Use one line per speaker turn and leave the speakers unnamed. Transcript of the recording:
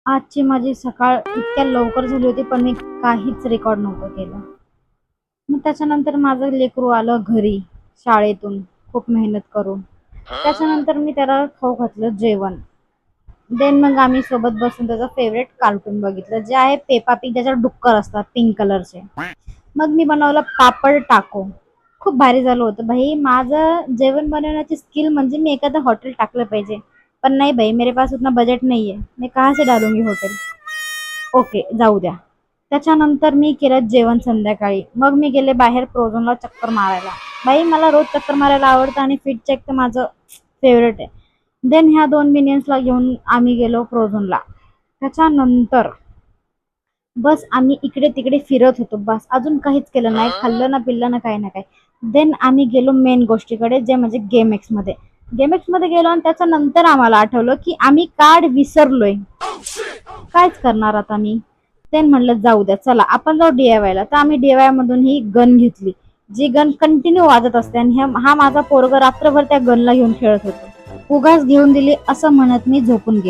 आजची माझी सकाळ इतक्या लवकर झाली होती, पण मी काहीच रेकॉर्ड नव्हतं केलं. मग त्याच्यानंतर माझं लेकरू आलं घरी शाळेतून खूप मेहनत करून. त्याच्यानंतर मी त्याला खाऊ घातलं जेवण. देन मग आम्ही सोबत बसून त्याचं फेवरेट कार्टून बघितलं, जे आहे पेपा पिग. त्याच्यावर डुक्कर असतात पिंक कलरचे. मग मी बनवलं पापड टाको. खूप भारी झालं होतं भाई. माझं जेवण बनवण्याची स्किल म्हणजे मी एखादं हॉटेल टाकलं पाहिजे. पण नाही भाई, मेरे पास उतना बजेट नहीं है, मैं कहाँ से डालूंगी हॉटेल. ओके, जाऊ द्या. त्याच्यानंतर मी केलं जेवण संध्याकाळी. मग मी गेले बाहेर प्रोझोनला चक्कर मारायला. बाई, मला रोज चक्कर मारायला आवडतं आणि फिट चेक तर माझं फेवरेट आहे. देन ह्या 2 मिनियन्सला घेऊन आम्ही गेलो प्रोझोनला. त्याच्यानंतर बस आम्ही इकडे तिकडे फिरत होतो. बस अजून काहीच केलं नाही. खाल्लं ना पिल्लं ना काही ना काही. देन आम्ही गेलो मेन गोष्टीकडे, जे म्हणजे गेमएक्समध्ये. गेमएक्समध्ये गेलो आणि त्याच्यानंतर आम्हाला आठवलं की आम्ही कार्ड विसरलोय. कायच करणार आता मी. ते म्हणलं जाऊ द्या, चला आपण जाऊ DIYला. तर आम्ही DIY मधून ही गन घेतली, जी गन कंटिन्यू वाजत असते. आणि हा माझा पोरगा रात्रभर त्या गनला घेऊन खेळत होतो. उगाच घेऊन दिली असं म्हणत मी झोपून गेले.